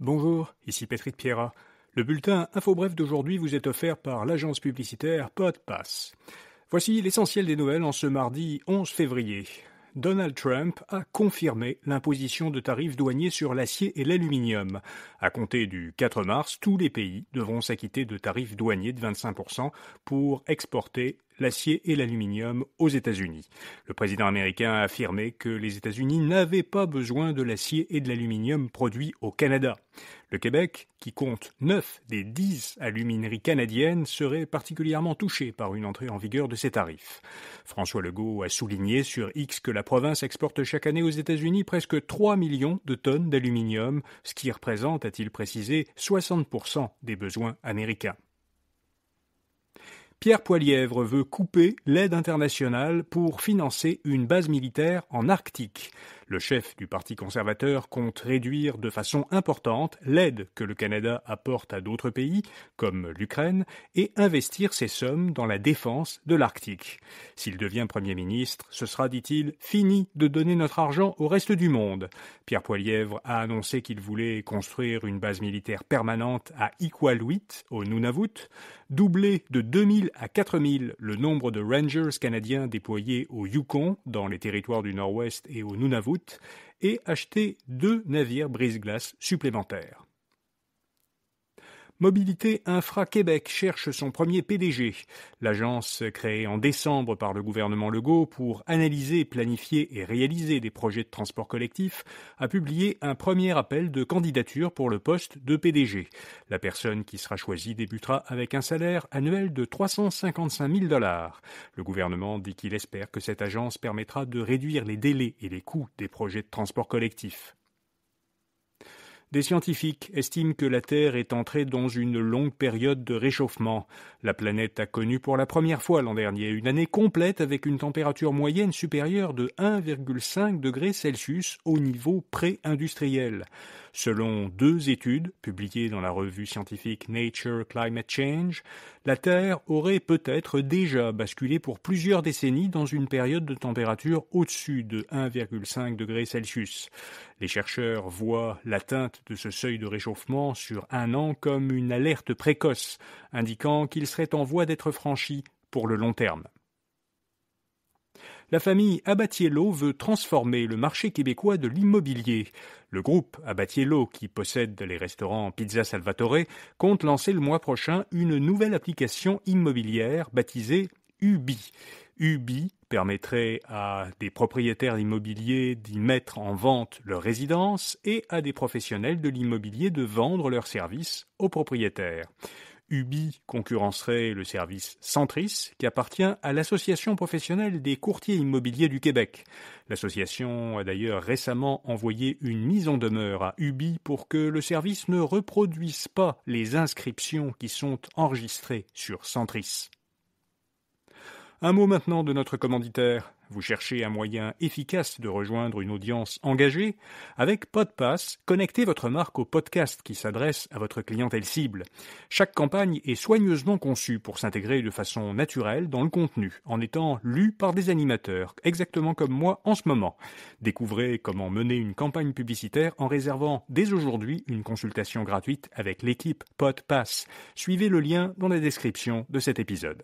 Bonjour, ici Patrick Pierrat. Le bulletin InfoBref d'aujourd'hui vous est offert par l'agence publicitaire PodPass. Voici l'essentiel des nouvelles en ce mardi 11 février. Donald Trump a confirmé l'imposition de tarifs douaniers sur l'acier et l'aluminium. À compter du 4 mars, tous les pays devront s'acquitter de tarifs douaniers de 25% pour exporter l'acier et l'aluminium aux États-Unis. Le président américain a affirmé que les États-Unis n'avaient pas besoin de l'acier et de l'aluminium produits au Canada. Le Québec, qui compte 9 des 10 alumineries canadiennes, serait particulièrement touché par une entrée en vigueur de ces tarifs. François Legault a souligné sur X que la province exporte chaque année aux États-Unis presque 3 millions de tonnes d'aluminium, ce qui représente, a-t-il précisé, 60% des besoins américains. Pierre Poilievre veut couper l'aide internationale pour financer une base militaire en Arctique. Le chef du Parti conservateur compte réduire de façon importante l'aide que le Canada apporte à d'autres pays, comme l'Ukraine, et investir ces sommes dans la défense de l'Arctique. S'il devient Premier ministre, ce sera, dit-il, fini de donner notre argent au reste du monde. Pierre Poilievre a annoncé qu'il voulait construire une base militaire permanente à Iqaluit, au Nunavut, doubler de 2000 à 4000 le nombre de Rangers canadiens déployés au Yukon, dans les territoires du Nord-Ouest et au Nunavut, et acheter 2 navires brise-glace supplémentaires. Mobilité Infra Québec cherche son premier PDG. L'agence créée en décembre par le gouvernement Legault pour analyser, planifier et réaliser des projets de transport collectif a publié un premier appel de candidature pour le poste de PDG. La personne qui sera choisie débutera avec un salaire annuel de 355 000 $. Le gouvernement dit qu'il espère que cette agence permettra de réduire les délais et les coûts des projets de transport collectif. Des scientifiques estiment que la Terre est entrée dans une longue période de réchauffement. La planète a connu pour la première fois l'an dernier une année complète avec une température moyenne supérieure de 1,5 degrés Celsius au niveau pré-industriel. Selon 2 études publiées dans la revue scientifique Nature Climate Change, la Terre aurait peut-être déjà basculé pour plusieurs décennies dans une période de température au-dessus de 1,5 degrés Celsius. Les chercheurs voient l'atteinte de ce seuil de réchauffement sur un an comme une alerte précoce, indiquant qu'il serait en voie d'être franchi pour le long terme. La famille Abatiello veut transformer le marché québécois de l'immobilier. Le groupe Abatiello, qui possède les restaurants Pizza Salvatore, compte lancer le mois prochain une nouvelle application immobilière baptisée Ubi. Ubi permettrait à des propriétaires immobiliers d'y mettre en vente leur résidence et à des professionnels de l'immobilier de vendre leurs services aux propriétaires. Ubi concurrencerait le service Centris, qui appartient à l'Association professionnelle des courtiers immobiliers du Québec. L'association a d'ailleurs récemment envoyé une mise en demeure à Ubi pour que le service ne reproduise pas les inscriptions qui sont enregistrées sur Centris. Un mot maintenant de notre commanditaire. Vous cherchez un moyen efficace de rejoindre une audience engagée? Avec PodPass, connectez votre marque au podcast qui s'adresse à votre clientèle cible. Chaque campagne est soigneusement conçue pour s'intégrer de façon naturelle dans le contenu, en étant lue par des animateurs, exactement comme moi en ce moment. Découvrez comment mener une campagne publicitaire en réservant dès aujourd'hui une consultation gratuite avec l'équipe PodPass. Suivez le lien dans la description de cet épisode.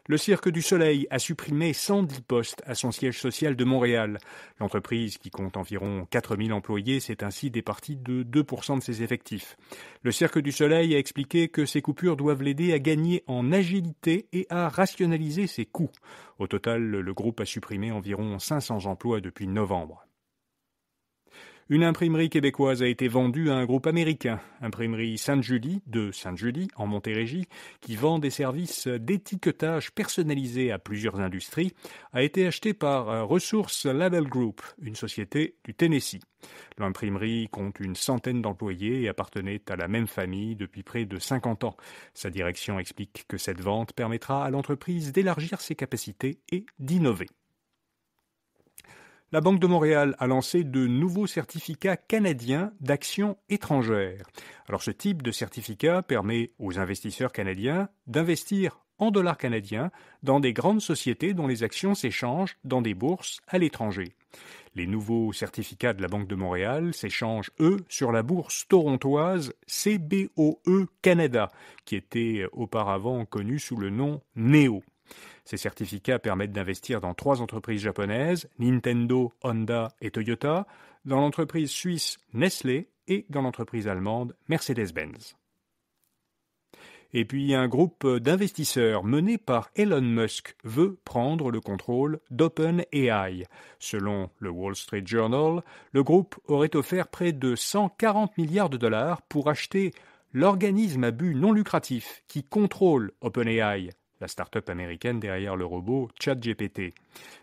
Le Cirque du Soleil a supprimé 110 postes à son siège social de Montréal. L'entreprise, qui compte environ 4000 employés, s'est ainsi départie de 2% de ses effectifs. Le Cirque du Soleil a expliqué que ces coupures doivent l'aider à gagner en agilité et à rationaliser ses coûts. Au total, le groupe a supprimé environ 500 emplois depuis novembre. Une imprimerie québécoise a été vendue à un groupe américain, Imprimerie Sainte-Julie, de Sainte-Julie, en Montérégie, qui vend des services d'étiquetage personnalisé à plusieurs industries, a été achetée par Resource Label Group, une société du Tennessee. L'imprimerie compte une centaine d'employés et appartenait à la même famille depuis près de 50 ans. Sa direction explique que cette vente permettra à l'entreprise d'élargir ses capacités et d'innover. La Banque de Montréal a lancé de nouveaux certificats canadiens d'actions étrangères. Alors ce type de certificat permet aux investisseurs canadiens d'investir en dollars canadiens dans des grandes sociétés dont les actions s'échangent dans des bourses à l'étranger. Les nouveaux certificats de la Banque de Montréal s'échangent, eux, sur la bourse torontoise CBOE Canada, qui était auparavant connue sous le nom NEO. Ces certificats permettent d'investir dans 3 entreprises japonaises, Nintendo, Honda et Toyota, dans l'entreprise suisse Nestlé et dans l'entreprise allemande Mercedes-Benz. Et puis un groupe d'investisseurs mené par Elon Musk veut prendre le contrôle d'OpenAI. Selon le Wall Street Journal, le groupe aurait offert près de 140 milliards de dollars pour acheter l'organisme à but non lucratif qui contrôle OpenAI, la start-up américaine derrière le robot ChatGPT.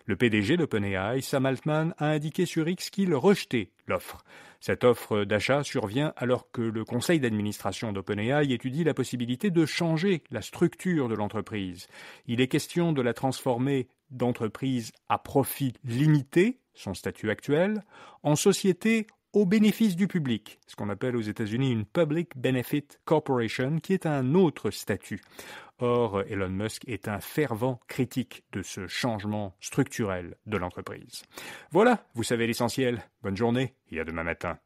Le PDG d'OpenAI, Sam Altman, a indiqué sur X qu'il rejetait l'offre. Cette offre d'achat survient alors que le conseil d'administration d'OpenAI étudie la possibilité de changer la structure de l'entreprise. Il est question de la transformer d'entreprise à profit limité, son statut actuel, en société au bénéfice du public, ce qu'on appelle aux États-Unis une Public Benefit Corporation, qui est un autre statut. Or, Elon Musk est un fervent critique de ce changement structurel de l'entreprise. Voilà, vous savez l'essentiel. Bonne journée et à demain matin.